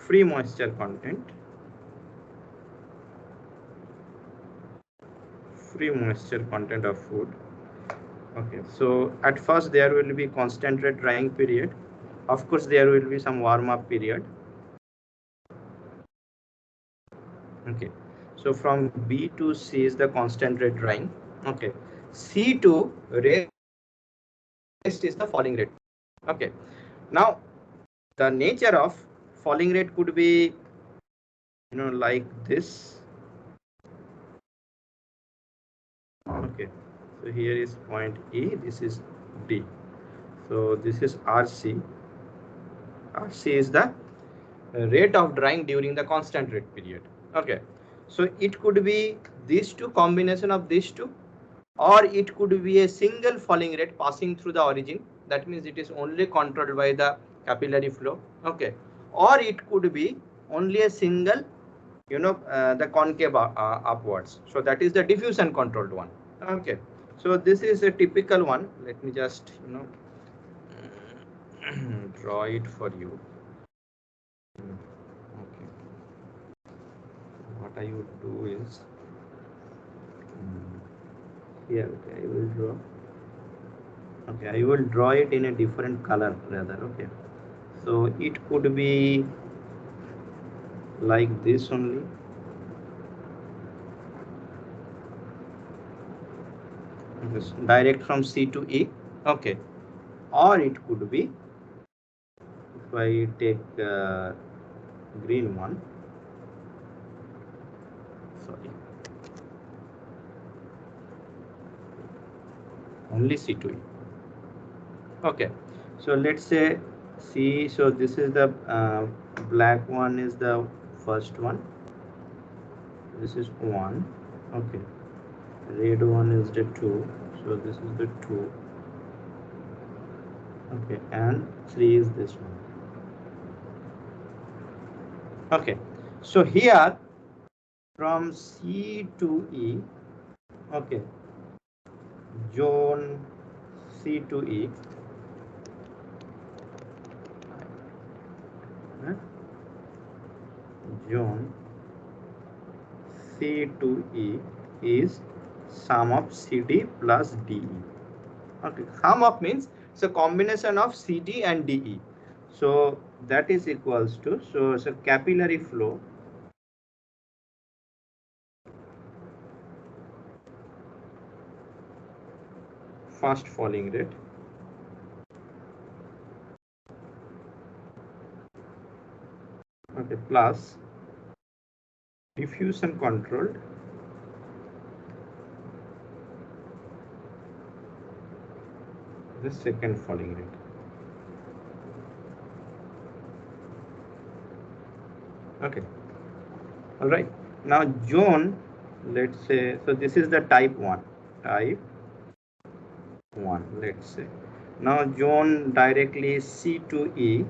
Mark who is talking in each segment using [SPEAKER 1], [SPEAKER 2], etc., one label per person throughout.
[SPEAKER 1] free moisture content, of food. Okay, so at first there will be concentrate drying period. Of course, there will be some warm up period. Okay, so from B to C is the concentrate drying. Okay, C to rest is the falling rate. Okay, now the nature of falling rate could be, like this. Okay, so here is point E, this is D. So this is RC. RC is the rate of drying during the constant rate period. Okay, so it could be these two, combination of these two, or it could be a single falling rate passing through the origin. That means it is only controlled by the capillary flow. Okay, or it could be only a single, the concave upwards. So that is the diffusion controlled one. Okay, so this is a typical one. Let me just draw it for you. Okay, what I would do is here, okay, I will draw. Okay, I will draw it in a different color rather. Okay, so it could be like this only. This direct from C to E. Okay, or it could be, if I take green one, sorry, only C to E. Okay, so let's say C, so this is the black one is the first one, this is 1. Okay, red one is the 2, so this is the 2. Okay, and 3 is this one. Okay, so here from C to E, okay, zone C to E, zone C to E is sum of CD plus DE. Okay, sum of means it's a combination of CD and DE. So that is equals to, so it's a capillary flow fast falling rate okay plus diffusion controlled the second falling rate. Okay, all right, now zone, let's say, so this is the type 1, let's say. Now zone directly C to E,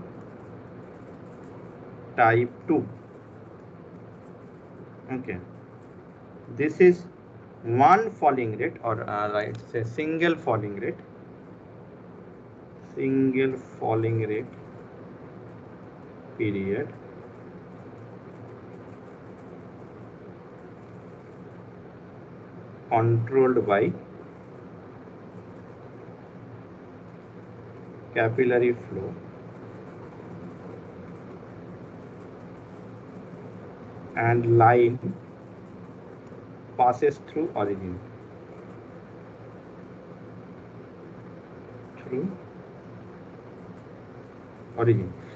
[SPEAKER 1] type 2. Okay, this is one falling rate, or right, say single falling rate period controlled by capillary flow and line passes through origin.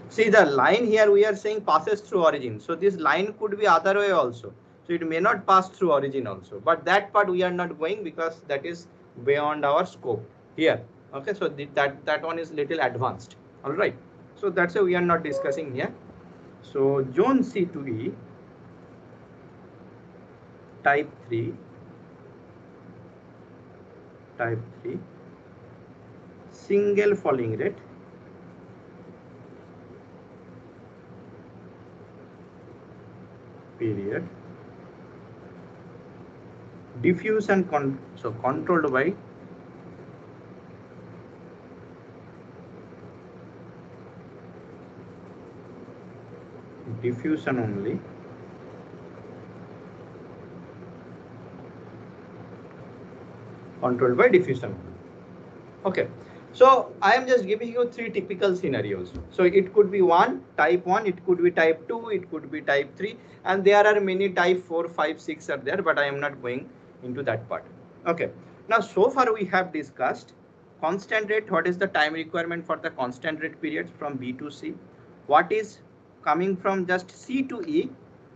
[SPEAKER 1] See, the line here we are saying passes through origin. So this line could be other way also. So it may not pass through origin also. But that part we are not going because that is beyond our scope here. Okay, so that one is little advanced. All right. So that's why we are not discussing here. So zone C to E, type 3, single falling rate period diffusion controlled by diffusion only, controlled by diffusion only. Okay, so I am just giving you three typical scenarios. So it could be type 1, it could be type 2, it could be type 3, and there are many type 4, 5, 6 are there, but I am not going into that part. Okay, now so far we have discussed constant rate, what is the time requirement for the constant rate periods from B to C, what is coming from just C to E,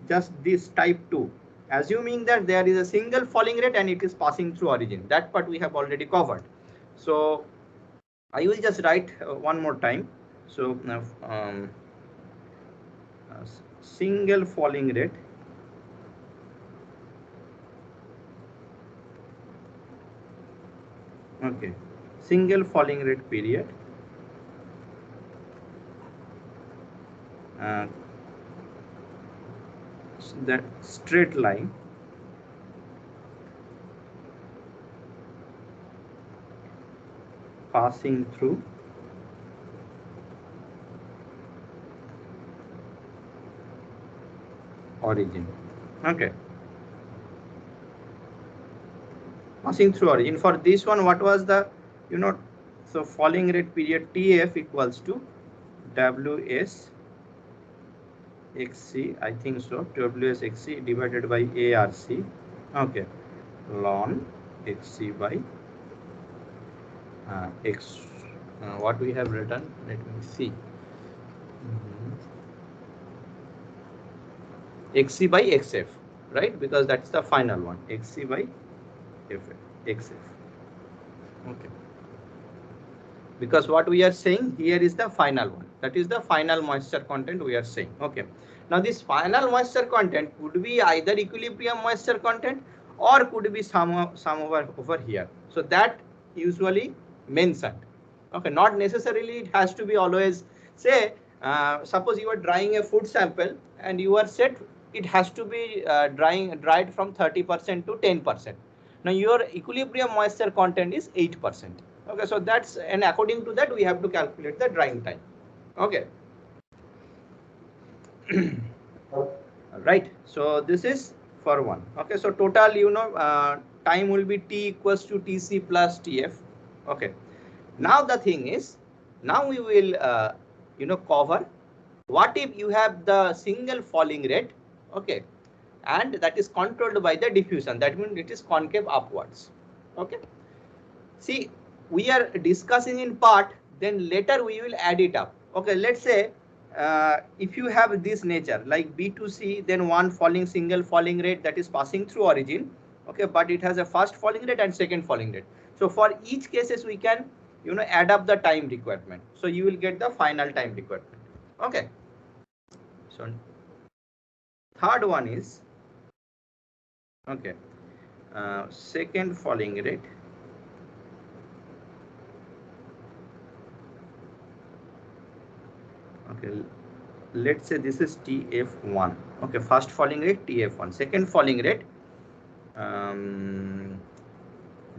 [SPEAKER 1] just this type 2, assuming that there is a single falling rate and it is passing through origin. That part we have already covered. So I will just write one more time. So single falling rate okay, single falling rate period that straight line passing through origin. Okay, passing through origin. For this one, what was the, so falling rate period TF equals to WS XC, I think so, WS XC divided by ARC. Okay, ln XC by X. What we have written, let me see. XC by XF, right? Because that's the final one. XC by XF. Okay. Because what we are saying here is the final one. That is the final moisture content we are saying. Okay. Now this final moisture content could be either equilibrium moisture content or could be some over here. So that usually mentioned. Okay. Not necessarily it has to be always, say, suppose you are drying a food sample and you are set, it has to be dried from 30% to 10%. Now your equilibrium moisture content is 8%. Okay, so that's, and according to that we have to calculate the drying time. Okay. Right, so this is for one. Okay, so total time will be T equals to TC plus TF. Okay, now the thing is, now we will cover what if you have the single falling rate. Okay, and that is controlled by the diffusion, that means it is concave upwards. Okay, see, we are discussing in part, then later we will add it up. Okay, let's say if you have this nature like B to C, then one single falling rate that is passing through origin. Okay, but it has a first falling rate and second falling rate. So for each cases we can add up the time requirement. So you will get the final time requirement. Okay. So third one is okay, second falling rate. Okay, let's say this is TF1. Okay, first falling rate TF1, second falling rate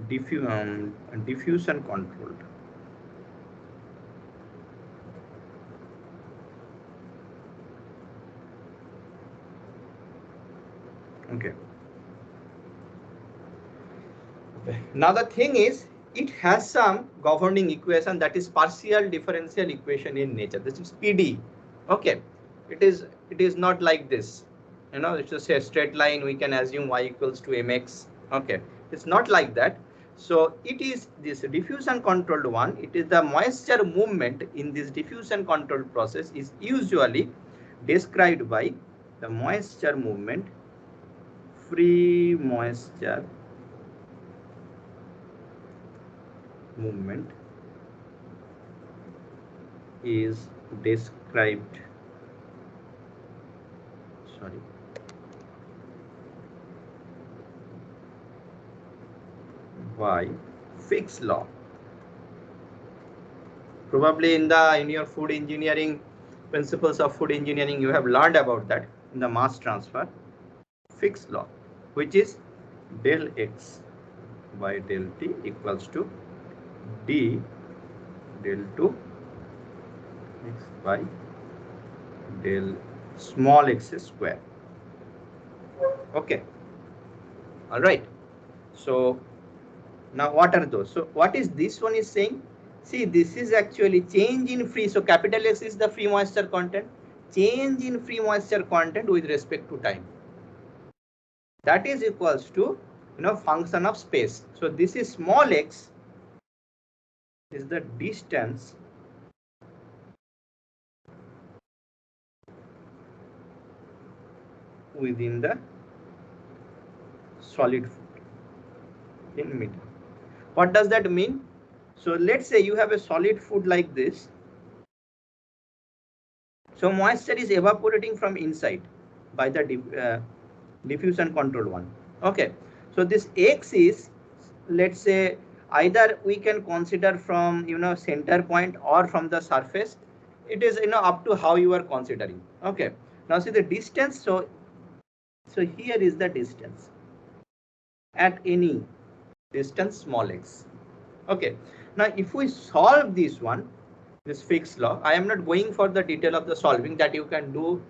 [SPEAKER 1] diffusion controlled. Okay. Now the thing is, it has some governing equation, that is partial differential equation in nature. This is PD. Okay, it is not like this. It's just a straight line. We can assume y equals to mx. Okay, it's not like that. So it is this diffusion controlled one. It is the moisture movement in this diffusion controlled process is usually described by the moisture movement, free moisture movement is described by Fick's law. Probably in your food engineering, principles of food engineering, you have learned about that in the mass transfer. Fick's law, which is del x by del t equals to d del 2 x by del small x square. Okay. All right. So now what are those? So what is this one is saying? See, this is actually change in free. So capital X is the free moisture content. Change in free moisture content with respect to time. That is equals to, function of space. So this is small x is the distance within the solid food in meter. What does that mean? So let's say you have a solid food like this. So moisture is evaporating from inside by the diffusion control one. Okay. So this x is, let's say, either we can consider from center point or from the surface. It is up to how you are considering. Okay. Now see the distance. So here is the distance at any distance small x. Okay. Now if we solve this one, this Fick's law, I am not going for the detail of the solving that you can do.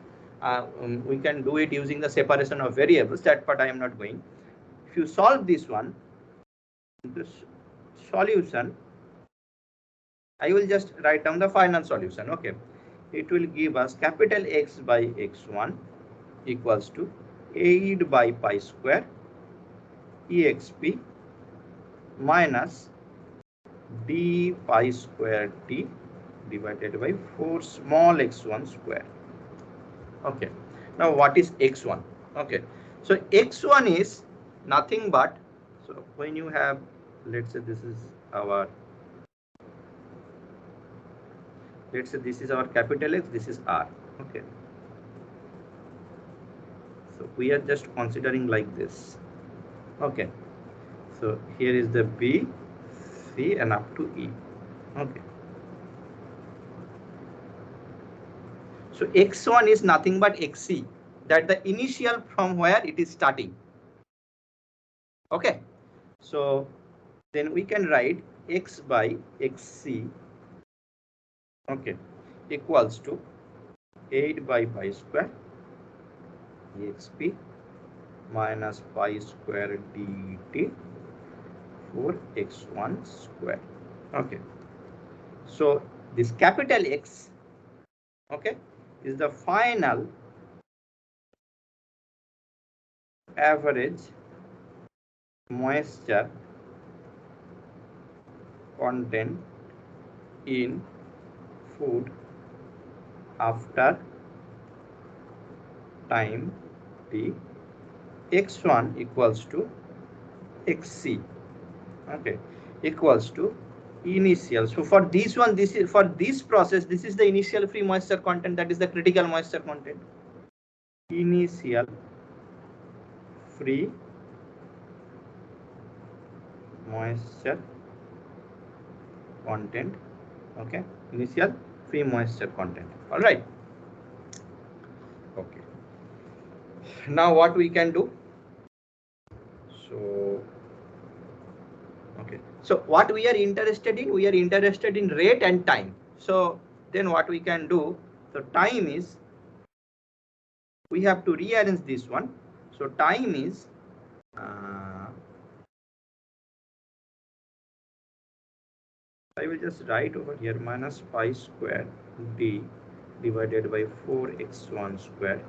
[SPEAKER 1] We can do it using the separation of variables. That part I am not going. If you solve this one, this solution, I will just write down the final solution. Okay. It will give us capital X by x1 equals to 8 by pi square exp minus d pi square t divided by 4 small x1 square. Okay. Now what is x1? Okay. So x1 is nothing but, so when you have, let's say this is our, let's say this is our capital X, this is R. Okay. So we are just considering like this. Okay. So here is the B, C and up to E. Okay. So x1 is nothing but xc, that the initial from where it is starting. Okay. So then we can write x by xc, okay, equals to 8 by pi square exp minus pi square dt for x1 square. Okay. So this capital X, okay, is the final average moisture content in food after time t. X1 equals to xc, okay, equals to initial. So for this one, this is for this process, this is the initial free moisture content, that is the critical moisture content. Initial free moisture content, okay, initial free moisture content. All right. Okay. Now what we can do? So okay, so what we are interested in, we are interested in rate and time. So then what we can do, so time is, we have to rearrange this one. So time is I will just write over here minus pi square d divided by 4x1 square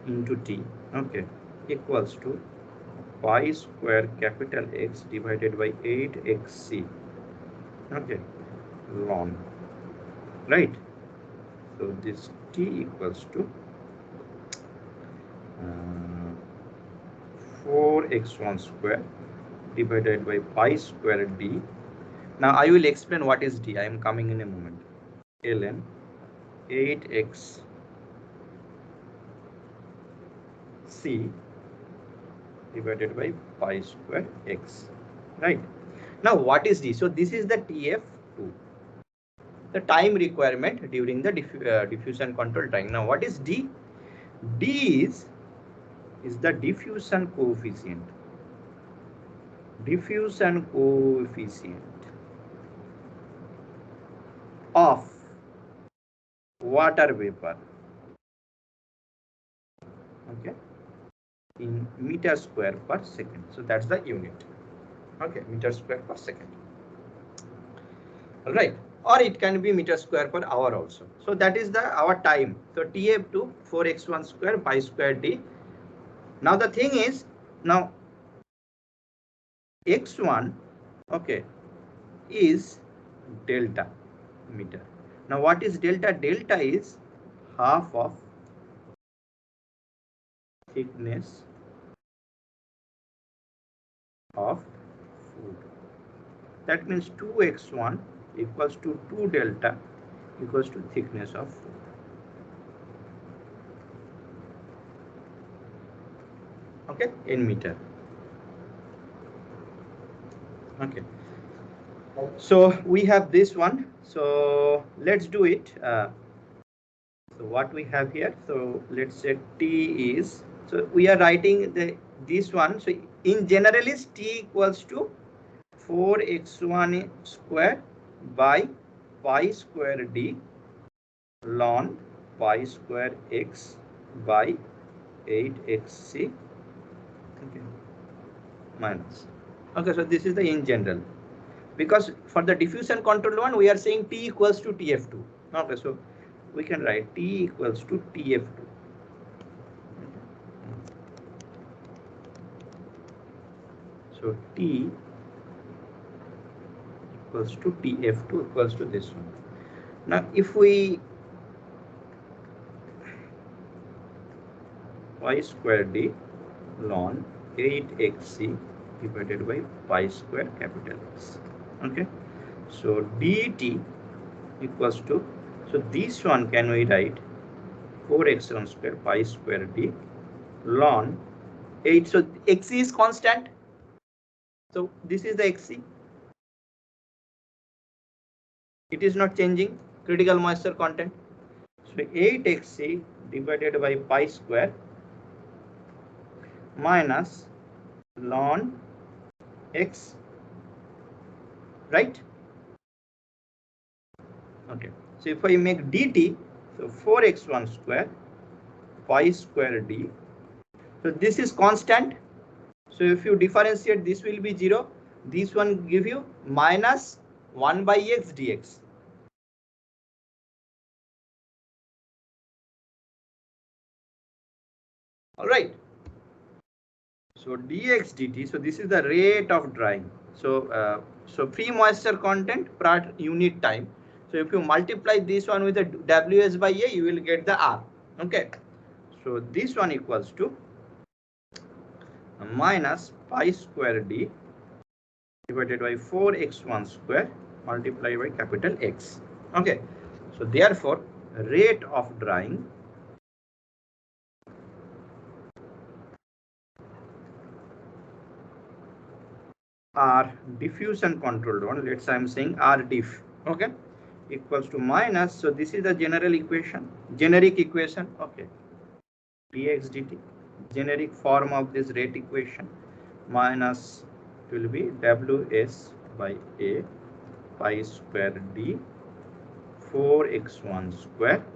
[SPEAKER 1] into t, okay, equals to pi square capital X divided by 8xc, okay, ln, right? So this t equals to 4x1 square divided by pi square d. Now I will explain what is d. I am coming in a moment. Ln 8x c divided by pi square x, right? Now what is d? So this is the TF2, the time requirement during the diffusion control time. Now what is d? D is the diffusion coefficient. Diffusion coefficient of water vapor in meter square per second. So that's the unit. Okay, meter square per second. All right, or it can be meter square per hour also. So that is the our time. So TF2 4x1 square pi square d. Now the thing is, now x1, okay, is delta meter. Now what is delta? Delta is half of thickness of food. That means 2x1 equals to 2 delta equals to thickness of food. Okay, in meter. Okay, so we have this one. So let's do it. So what we have here, so let's say T is, so we are writing this one. So in general is T equals to 4x1 square by pi square d ln pi square x by 8xc, okay, minus. Okay, so this is the in general. Because for the diffusion control one, we are saying T equals to TF2. Okay, so we can write T equals to TF2. So T equals to TF2 equals to this one. Now if we pi square d ln 8xc divided by pi square capital X. Okay, so dt equals to, so this one can we write 4x1 square pi square d ln 8. So xc is constant. So this is the xc. It is not changing, critical moisture content. So 8xc divided by pi square minus ln x, right? Okay, so if I make dt, so 4x1 square pi square d. So this is constant. So if you differentiate, this will be 0. This one give you minus 1 by x dx. All right. So dx dt. So this is the rate of drying. So so free moisture content per unit time. So if you multiply this one with the Ws by A, you will get the R. Okay. So this one equals to minus pi square d divided by 4x1 square multiplied by capital X. Okay. So therefore, rate of drying R diffusion controlled one. Let's say I'm saying R diff. Okay. Equals to minus. So this is the general equation, generic equation. Okay. Dx dt, generic form of this rate equation, minus it will be Ws by A pi square d 4x1 square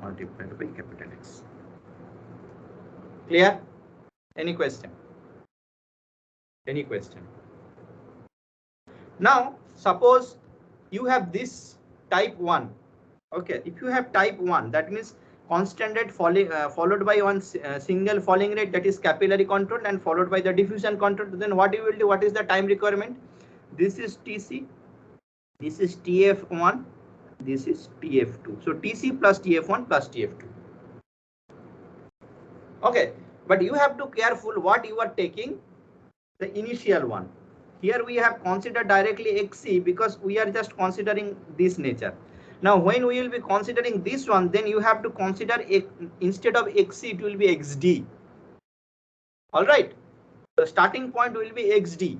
[SPEAKER 1] multiplied by capital X. Clear? Any question? Any question? Now suppose you have this type 1. Okay, if you have type 1, that means constant rate followed by one single falling rate, that is capillary control, and followed by the diffusion control. Then what you will do? What is the time requirement? This is Tc, this is Tf1, this is Tf2. So Tc plus Tf1 plus Tf2. Okay, but you have to careful what you are taking, the initial one. Here we have considered directly Xc because we are just considering this nature. Now when we will be considering this one, then you have to consider instead of Xc it will be Xd. All right, the starting point will be Xd.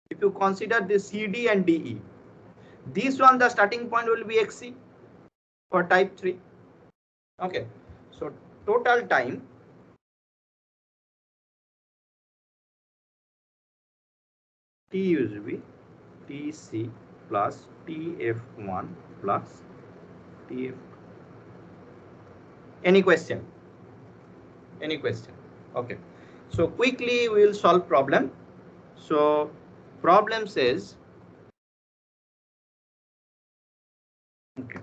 [SPEAKER 1] If you consider this CD and DE, this one the starting point will be Xc for type 3. Okay, so total time T used to be Tc plus Tf1 plus Tf. Any question? Any question? Okay. So quickly we will solve problem. So problem says, okay,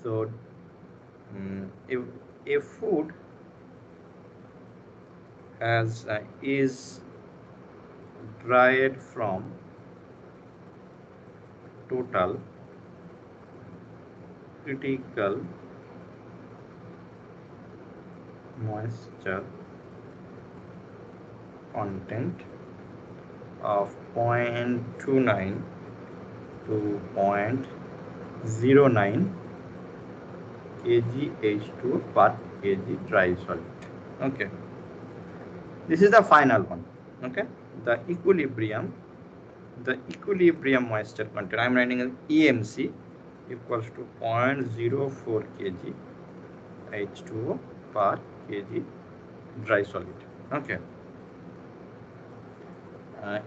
[SPEAKER 1] so if a food is dried from total critical moisture content of 0.29 to 0.09 kg H2 per kg dry solid. Okay, this is the final one. Okay, the equilibrium moisture content, I am writing as EMC, equals to 0.04 kg H2O per kg dry solid. Okay,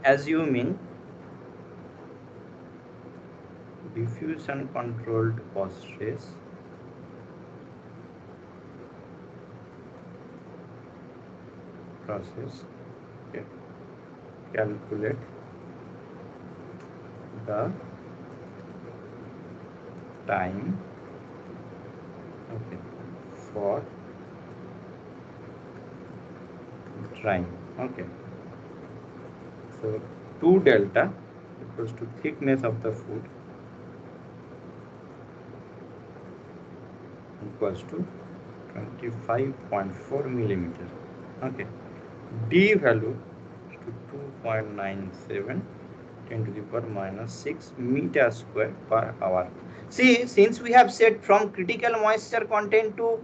[SPEAKER 1] assuming diffusion controlled process okay, calculate the time, okay, for drying. Okay, so 2 delta equals to thickness of the food equals to 25.4 millimeter. Okay, D value is to 2.97 10 to the power minus 6 meter square per hour. See, since we have set from critical moisture content to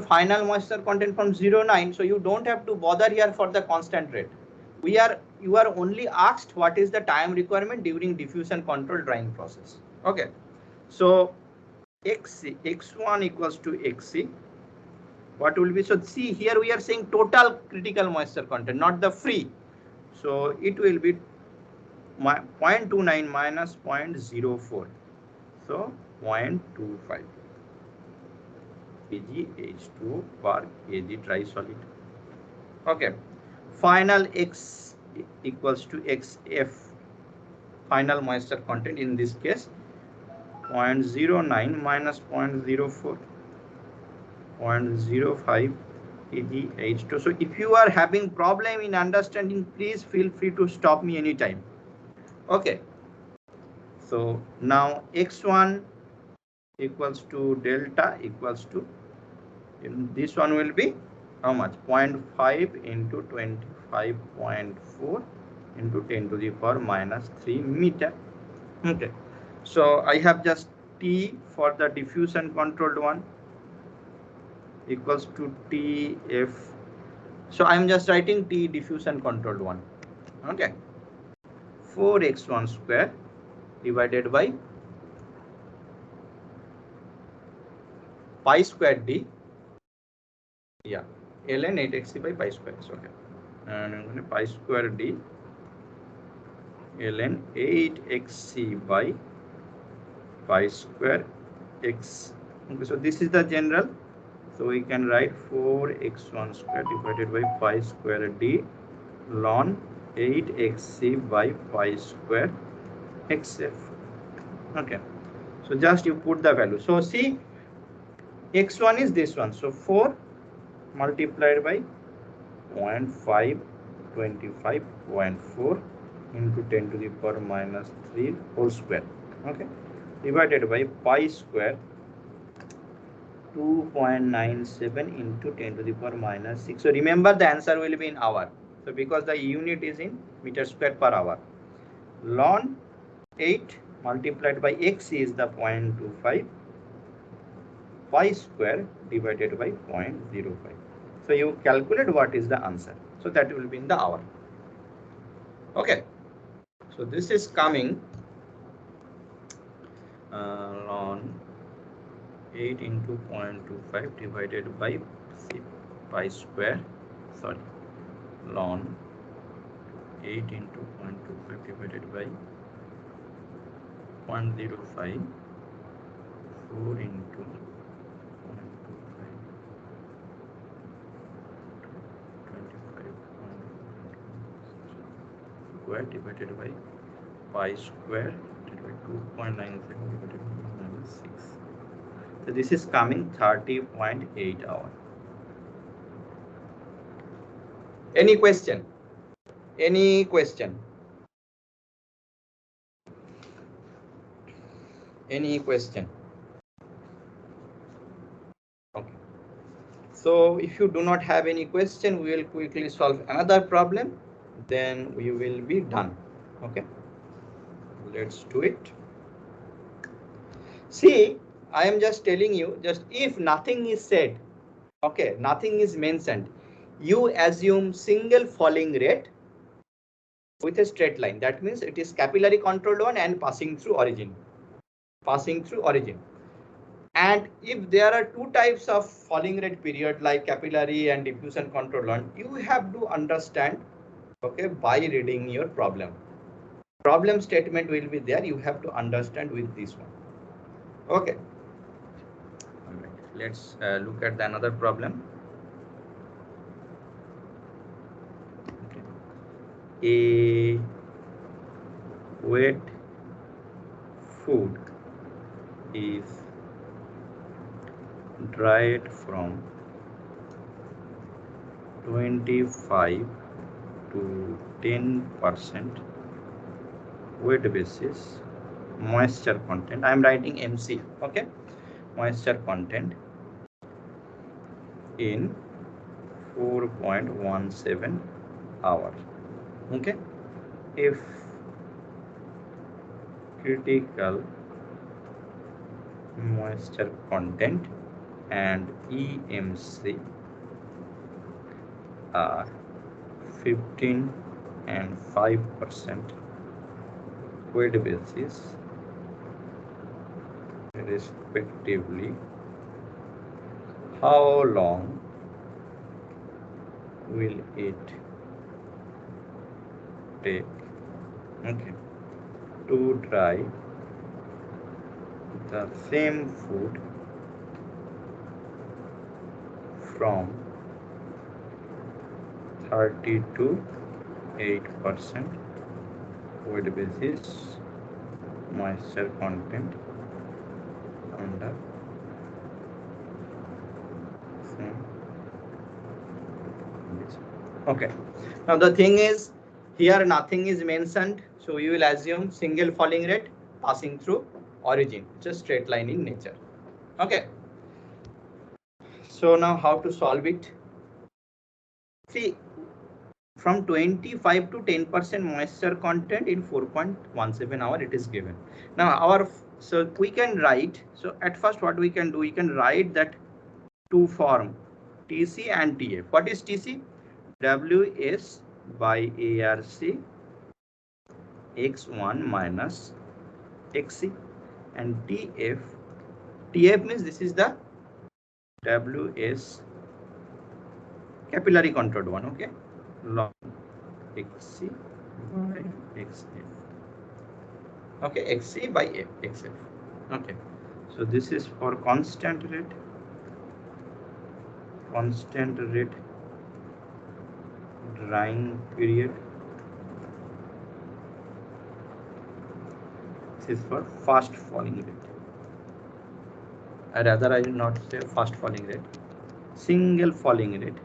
[SPEAKER 1] final moisture content from 0.9, so you don't have to bother here for the constant rate. You are only asked what is the time requirement during diffusion control drying process. Okay, so x1 equals to xc. What will be, so see here we are saying total critical moisture content, not the free. So it will be 0.29 minus 0.04, so 0.25 kg H2 per kg dry solid. Okay, final x equals to xf, final moisture content in this case 0.09 minus 0.04, 0.05 kg H2. So if you are having problem in understanding, please feel free to stop me anytime. Okay, so now x1 equals to delta equals to, this one will be how much, 0.5 into 25.4 into 10 to the power minus 3 meter. Okay, so I have just T for the diffusion controlled one equals to TF. So I am just writing T diffusion controlled one. Okay, 4x1 square divided by pi square D, yeah, ln 8xc by pi square. Okay, and I'm going to pi square D ln 8xc by pi square x. Okay, so this is the general, so we can write 4x1 square divided by pi square D ln 8xc by pi square xf. Okay, so just you put the value. So see, x1 is this one, so 4 multiplied by 0.5, 25.4 into 10 to the power minus 3 whole square. Okay, divided by pi square 2.97 into 10 to the power minus 6. So remember the answer will be in hour. So because the unit is in meter square per hour. Ln 8 multiplied by x is the 0.25, pi square divided by 0.05. So you calculate what is the answer. So that will be in the hour. Okay. So this is coming ln 8 into 0.25 divided by pi square, sorry, ln 8 into 0.25 divided by 0.05, 4 into 0.25, 25 square divided by pi square divided by 2.97 divided by -6. So this is coming 30.8 hour. Any question? Any question? Any question? Okay. So if you do not have any question, we will quickly solve another problem. Then we will be done. Okay. Let's do it. See, I am just telling you, just if nothing is said, okay, nothing is mentioned, you assume single falling rate with a straight line. That means it is capillary controlled one and passing through origin. Passing through origin. And if there are two types of falling rate period like capillary and diffusion control one, you have to understand, okay, by reading your problem. Problem statement will be there. You have to understand with this one. Okay. All right. Let's look at the another problem. A wet food is dried from 25 to 10% weight basis moisture content. I am writing MC, okay, moisture content in 4.17 hours. Okay, if critical moisture content and EMC are 15 and 5% weight basis respectively, how long will it take, okay, to dry the same food from 30 to 8% weight basis moisture content under same condition. Okay, now the thing is here nothing is mentioned, so you will assume single falling rate passing through origin. It's a straight line in nature. Okay, so now how to solve it? See, from 25 to 10% moisture content in 4.17 hour it is given. Now so we can write, so at first what we can do, we can write that two form TC and TF. What is TC? WS by ARC X1 minus XC, and TF means this is the WS capillary controlled one, okay, log XC by XF, okay, XC by XF. Okay, so this is for constant rate drying period. This is for fast falling rate. Rather, I will not say fast falling rate, single falling rate.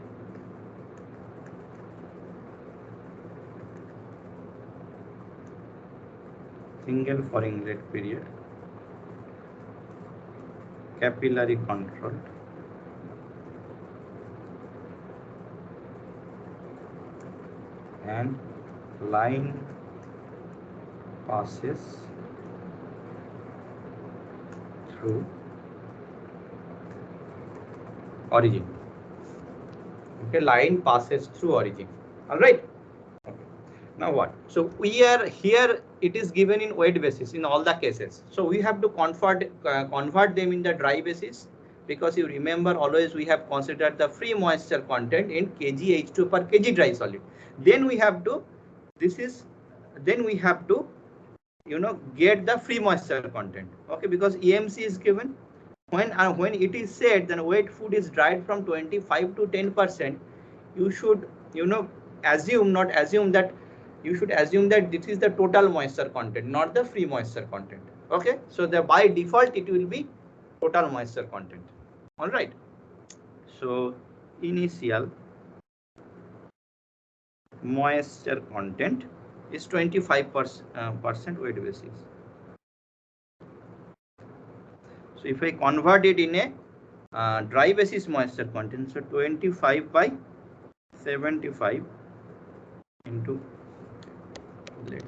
[SPEAKER 1] Single falling rate period, capillary control, and line passes through origin. Okay, line passes through origin. All right. Okay. Now what? So we are here. It is given in weight basis in all the cases. So we have to convert them in the dry basis, because you remember always we have considered the free moisture content in kg H2 per kg dry solid. Then we have to get the free moisture content. Okay, because EMC is given. When it is said that wet food is dried from 25 to 10%, you should assume that you should assume that this is the total moisture content, not the free moisture content. Okay, so the by default it will be total moisture content. All right, so initial moisture content is 25% weight basis. So if I convert it in a dry basis moisture content, so 25 by 75 into, let's,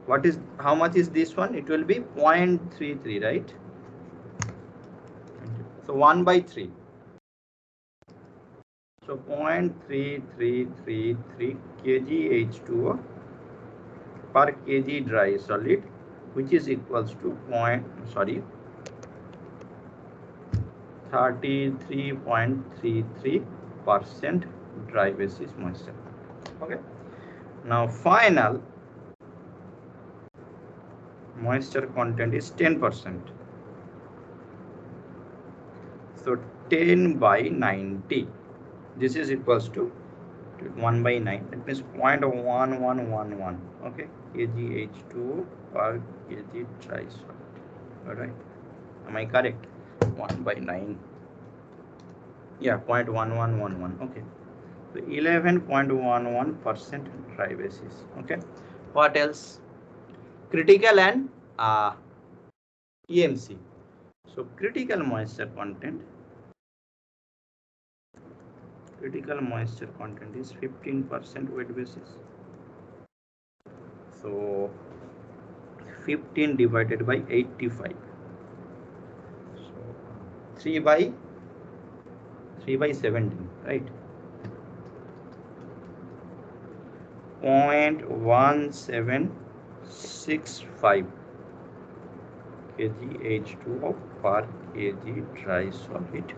[SPEAKER 1] what is, how much is this one? It will be 0.33, right? So 1 by 3. So 0.3333 kg H2O per kg dry solid, which is equals to 33.33% dry basis moisture. Okay. Now final moisture content is 10%. So 10 by 90. This is equals to 1 by 9. That means 0.1111. Okay. Kg H2O per kg dry solid. All right. Am I correct? 1 by 9. Yeah, 0.1111. Okay. So 11.11% dry basis. Okay. What else? Critical and EMC. So critical moisture content. Critical moisture content is 15% weight basis. So 15 divided by 85. So 3 by 17, right? 0.1765 kg H2O per kg dry solid.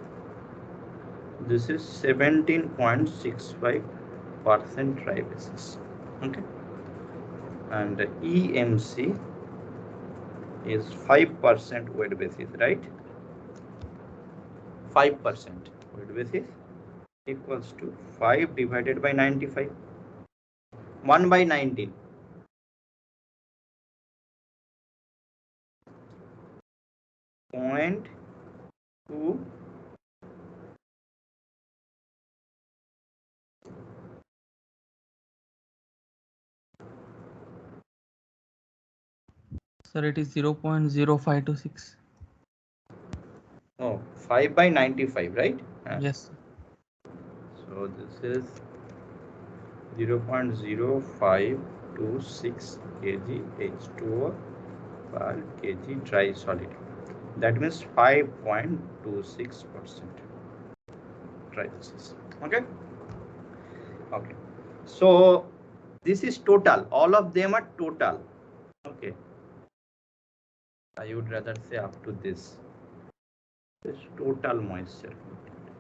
[SPEAKER 1] This is 17.65% dry basis. Okay. And EMC is 5% weight basis, right? 5% weight basis equals to 5 divided by 95. 1 by 19. 0.2.
[SPEAKER 2] Sir, it is 0.0526.
[SPEAKER 1] Oh, 5 by 95, right?
[SPEAKER 2] Yes.
[SPEAKER 1] So this is 0.0526 kg H2O per kg dry solid. That means 5.26% dry basis. Okay. Okay. So this is total. All of them are total. Okay. I would rather say up to this. This total moisture content.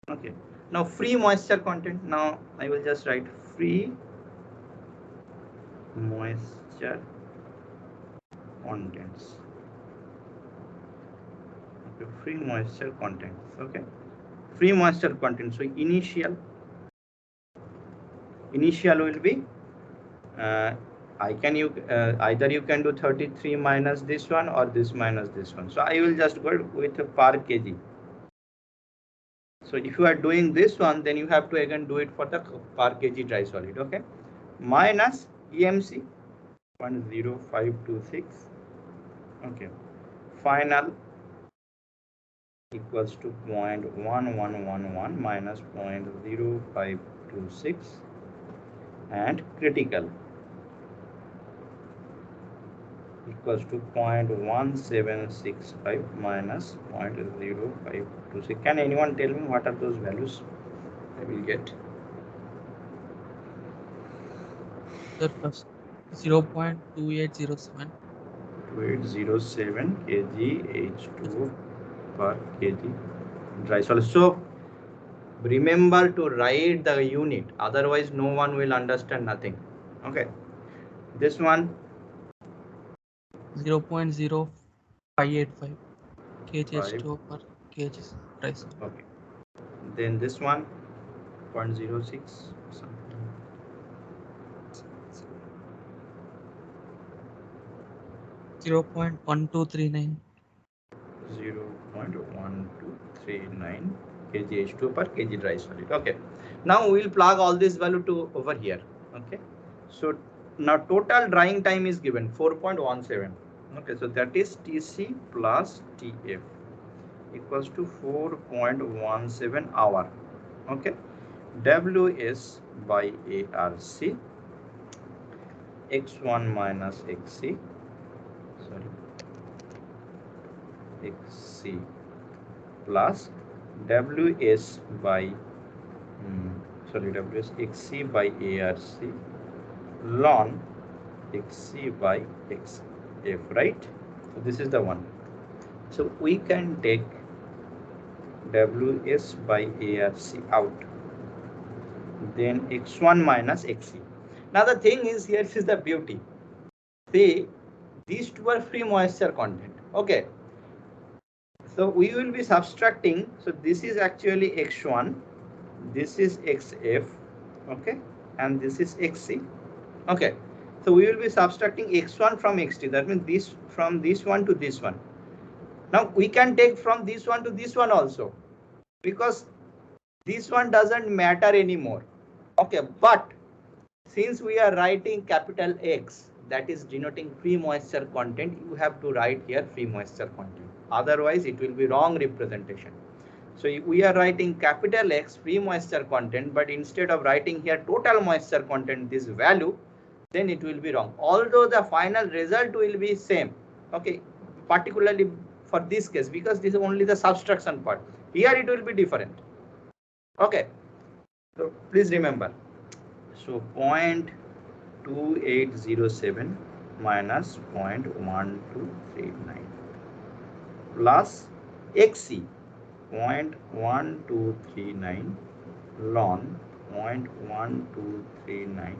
[SPEAKER 1] Okay. Now free moisture content. Now I will just write free moisture contents. Okay. Free moisture contents. Okay. Free moisture content. So initial will be either you can do 33 minus this one or this minus this one. So I will just go with per kg. So if you are doing this one, then you have to again do it for the per kg dry solid. Okay. Minus EMC 0.0526. Okay. Final equals to 0.1111 minus 0.0526, and critical equals to 0.1765 minus 0.0526. Can anyone tell me what are those values I will get?
[SPEAKER 2] Sir, first 0.2807.
[SPEAKER 1] 2807 kg H2O per kg dry solid. So remember to write the unit, otherwise no one will understand nothing. Okay. This one
[SPEAKER 2] 0.0585 kg H2O per kg dry solid.
[SPEAKER 1] Okay. Then this one 0.06 something.
[SPEAKER 2] 0.1239.
[SPEAKER 1] 0.1239 kg H2 per kg dry solid. Okay, now we will plug all this value to over here. Okay, so now total drying time is given 4.17. Okay, so that is Tc plus Tf equals to 4.17 hour. Okay, Ws by ARC x1 minus xc, sorry, xc plus Ws by Ws xc by ARC ln xc by xf, right? So this is the one. So we can take Ws by ARC out, then x1 minus xc. Now the thing is, here is the beauty. See, these two are free moisture content. Okay, so we will be subtracting. So this is actually x1, this is xf, okay, and this is xc. Okay, so we will be subtracting x1 from x2. That means this from this one to this one. Now we can take from this one to this one also, because this one doesn't matter anymore. Okay, but since we are writing capital X, that is denoting free moisture content, you have to write here free moisture content. Otherwise, it will be wrong representation. So we are writing capital X free moisture content, but instead of writing here total moisture content, this value, then it will be wrong. Although the final result will be same. Okay, particularly for this case, because this is only the subtraction part. Here it will be different. Okay, so please remember. So 0.2807 minus 0.1239 plus xc 0.1239 ln 0.1239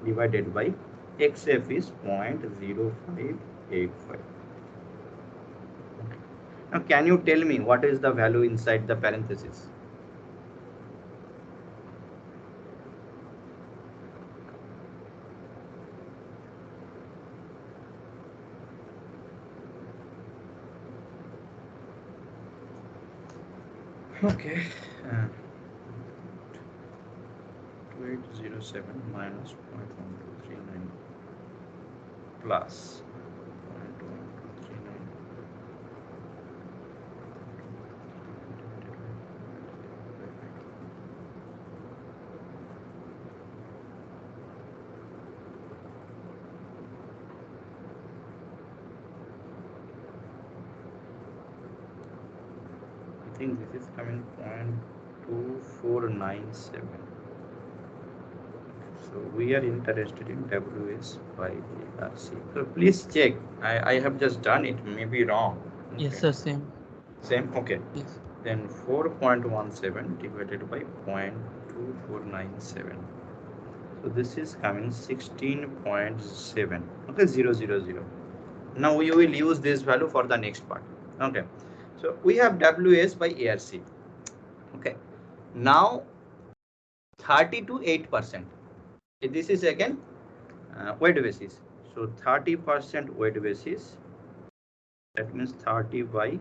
[SPEAKER 1] divided by xf is 0.0585. Now can you tell me what is the value inside the parenthesis? Okay, 2807 minus 0.1239 plus 0.1239. I think this is coming 0.2497. So we are interested in Ws by ARC. So please check. I have just done it. May be wrong. Okay.
[SPEAKER 2] Yes, sir. Same.
[SPEAKER 1] Same. Okay.
[SPEAKER 2] Yes.
[SPEAKER 1] Then 4.17 divided by 0.2497. So this is coming 16.7. Okay, 000. Now we will use this value for the next part. Okay. So we have Ws by ARC. Okay. Now 30 to 8%. This is again weight basis. So 30% weight basis. That means 30 by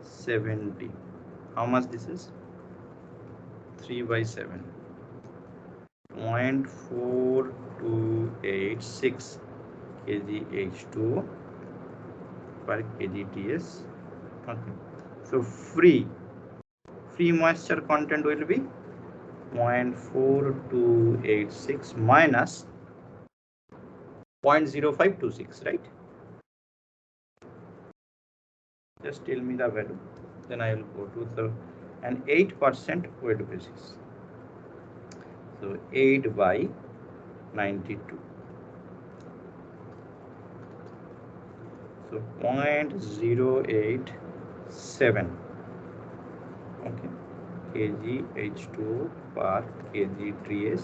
[SPEAKER 1] 70. How much this is? 3 by 7. 0.4286 kg H2 per kg TS. Okay. So free moisture content will be 0.4286 minus 0.0526, right? Just tell me the value, then I will go to the an 8% weight basis. So 8 by 92. So 0.087, okay, kg H2 per kg TS.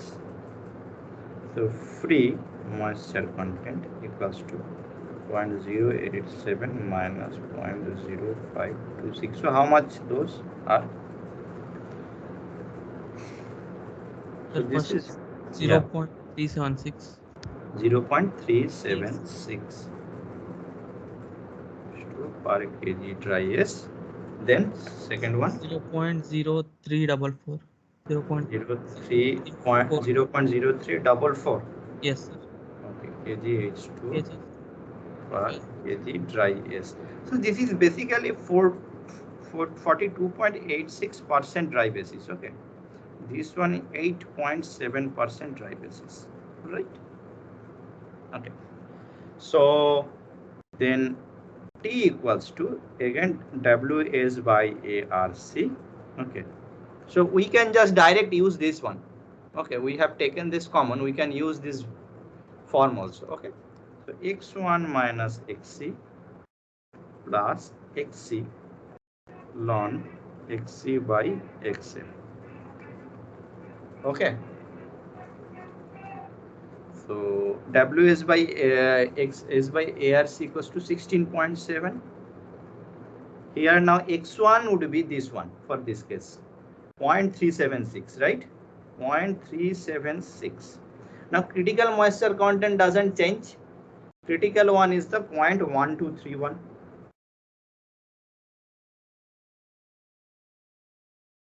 [SPEAKER 1] So free moisture content equals to 0.087 minus 0.0526. So how much those are? So
[SPEAKER 2] The
[SPEAKER 1] this
[SPEAKER 2] first
[SPEAKER 1] is, yeah,
[SPEAKER 2] 0.376.
[SPEAKER 1] 0.376 per kg dry ice. Then second one,
[SPEAKER 2] 0.0344. 0.0344.
[SPEAKER 1] 0.0344.
[SPEAKER 2] Yes, sir.
[SPEAKER 1] Okay, kg H2
[SPEAKER 2] Kg.
[SPEAKER 1] per kg dry ice. So this is basically for 42.86% dry basis. Okay, this one 8.7% dry basis, right? Okay, so then T equals to again WS by ARC. Okay, so we can just direct use this one. Okay, we have taken this common, we can use this form also. Okay, so x1 minus xc plus xc ln xc by xm. Okay, so ws by x is by ARC equals to 16.7. Here now x1 would be this one for this case, 0.376, right? 0.376. Now critical moisture content doesn't change. Critical one is the 0.1231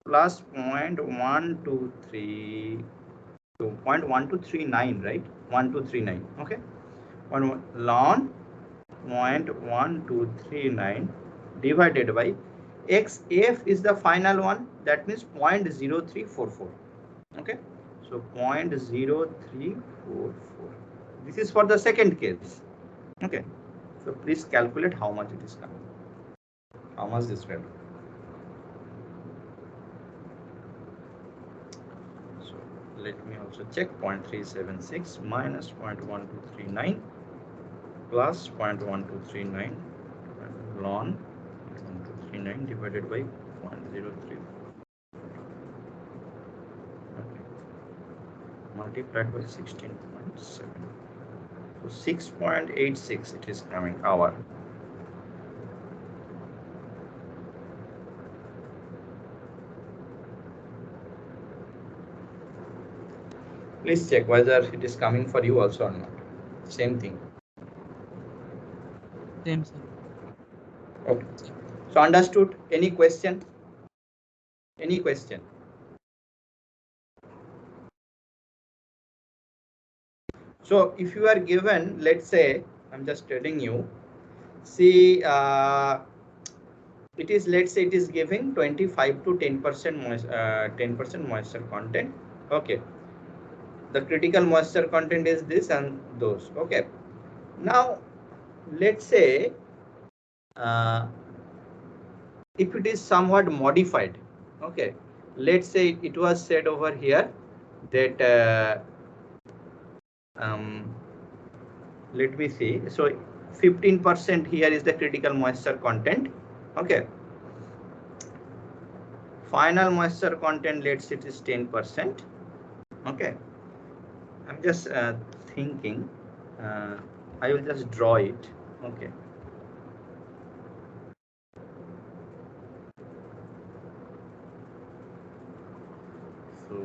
[SPEAKER 1] plus 0.123, so 0.1239, right? 1239. Okay, one ln 0.1239 divided by xf is the final one, that means 0.0344. Okay, so 0.0344. This is for the second case. Okay, so please calculate how much it is coming, how much this value. So let me also check 0.376 minus 0.1239 plus 0.1239 ln 1239 divided by 0.03. Okay, multiplied by 16.7. So 6.86 it is coming hour. Please check whether it is coming for you also or not. Same thing.
[SPEAKER 2] Same, sir.
[SPEAKER 1] Okay. So understood? Any question? Any question? So if you are given, let's say, I'm just telling you, see, it is, let's say it is giving 25 to 10% moisture content. Okay. The critical moisture content is this and those. Okay. Now, let's say, if it is somewhat modified, okay, let's say it was said over here that let me see, so 15% here is the critical moisture content. Okay, final moisture content, let's say it is 10%. Okay, I'm just thinking, I will just draw it. Okay, so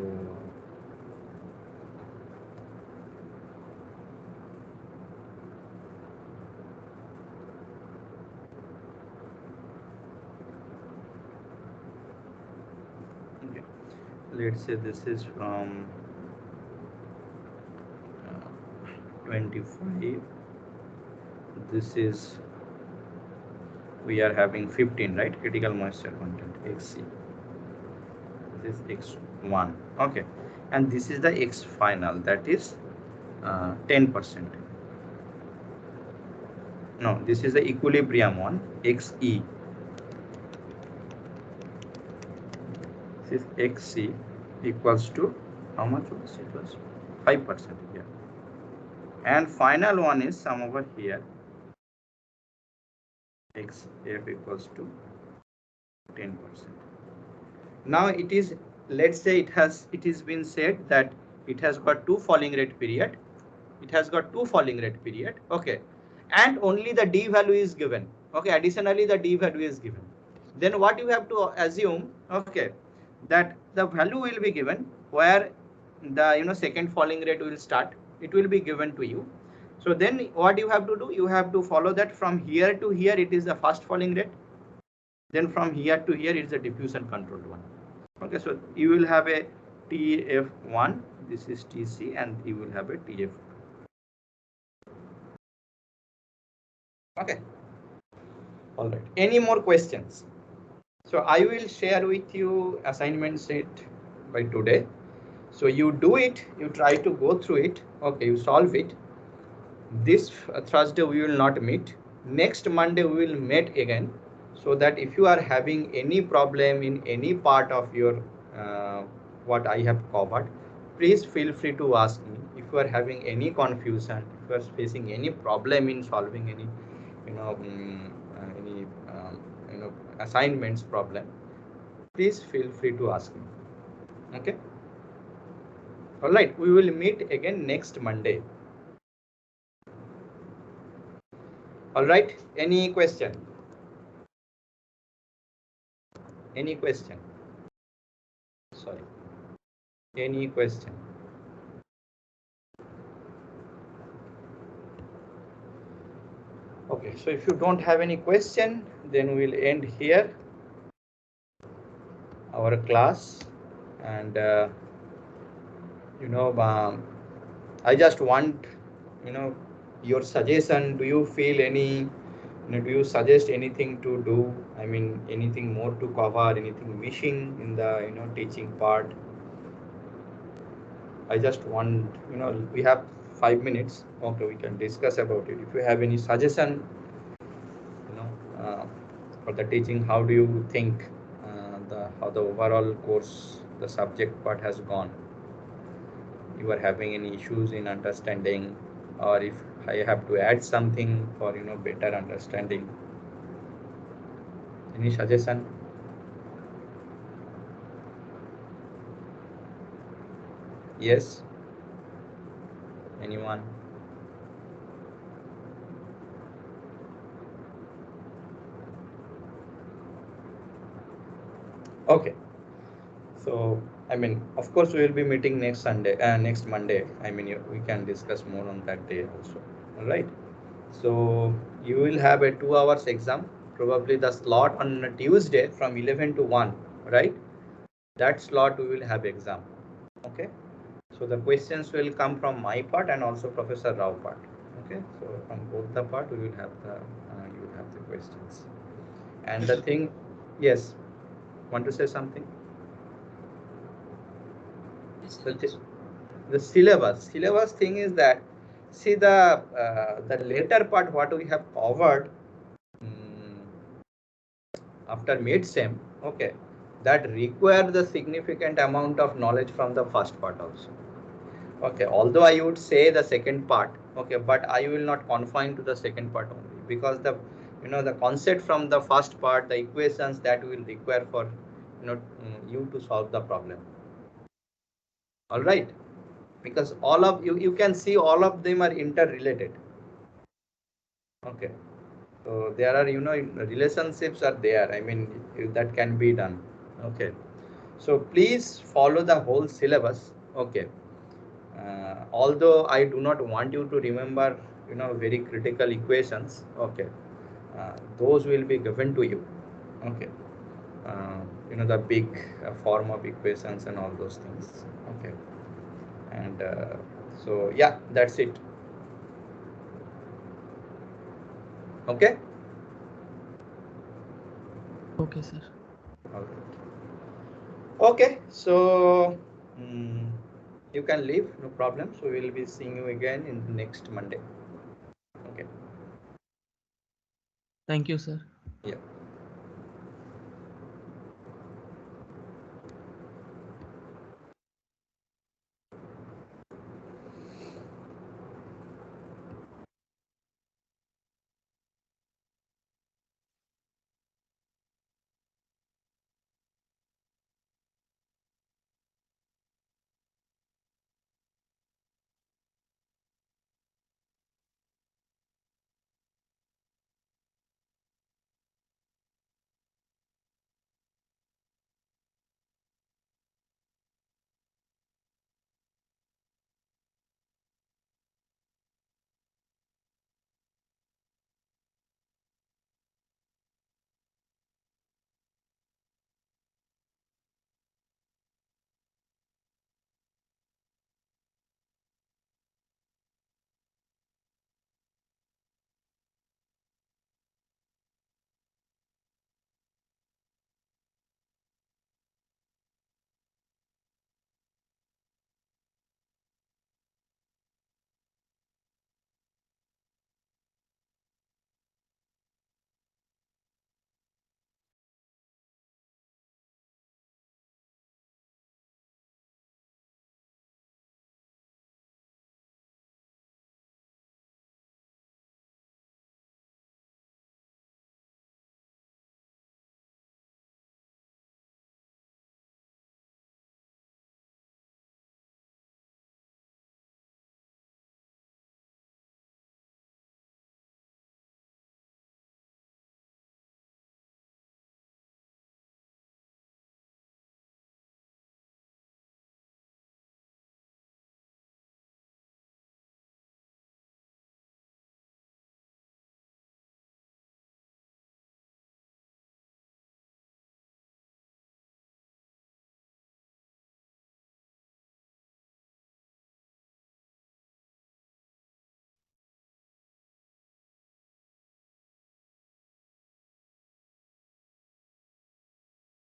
[SPEAKER 1] okay, let's say this is from 25, this is, we are having 15, right? Critical moisture content xc, this is x1. Okay, and this is the x final, that is 10%. No, this is the equilibrium one, xe. This is xc equals to how much was it? Was 5% here, and final one is some over here, xf equals to 10%. Now it is, let's say it is been said that it has got two falling rate period. It has got two falling rate period. Okay, and only the d value is given. Okay, additionally the d value is given. Then what you have to assume, okay, that the value will be given where the second falling rate will start. It will be given to you. So then what you have to do, you have to follow that from here to here it is the first falling rate, then from here to here it's a diffusion controlled one. Okay, so you will have a TF1, this is TC, and you will have a TF2. Okay, all right, any more questions? So I will share with you assignment set by today. So you do it, you try to go through it. Okay, you solve it. This Thursday we will not meet. Next Monday we will meet again. So that if you are having any problem in any part of your what I have covered, please feel free to ask me. If you are having any confusion, if you are facing any problem in solving any any assignments problem, please feel free to ask me. Okay. All right, we will meet again next Monday. All right, any question? Any question? Sorry. Any question? Okay, so if you don't have any question, then we'll end here our class. And I just want your suggestion. Do you feel any? Do you suggest anything to do? I mean, anything more to cover? Anything missing in the teaching part? I just want we have 5 minutes. Okay, we can discuss about it. If you have any suggestion, for the teaching, how do you think how the overall course, the subject part has gone? You are having any issues in understanding, or if I have to add something for better understanding? Any suggestion? Yes? Anyone? Okay. So, I mean, of course, we will be meeting next next Monday. I mean, we can discuss more on that day also. All right. So, you will have a 2 hours exam, probably the slot on Tuesday from 11 to 1, right? That slot we will have exam. Okay. So, the questions will come from my part and also Professor Rao part. Okay. So, from both the part, we will have you will have the questions. And the thing, yes, want to say something? The syllabus thing is that, see, the later part what we have covered after mid-sem, okay, that require the significant amount of knowledge from the first part also. Okay, although I would say the second part, okay, but I will not confine to the second part only, because the the concept from the first part, the equations that will require for you to solve the problem. All right, because all of you can see all of them are interrelated. Okay, so there are relationships are there. I mean, that can be done. Okay, so please follow the whole syllabus. Okay, although I do not want you to remember very critical equations. Okay, those will be given to you. Okay, the big form of equations and all those things. Okay, and so yeah, that's it. Okay.
[SPEAKER 2] Okay, sir.
[SPEAKER 1] All right. Okay, so you can leave, no problem. So we'll be seeing you again in next Monday. Okay.
[SPEAKER 2] Thank you, sir.
[SPEAKER 1] Yeah.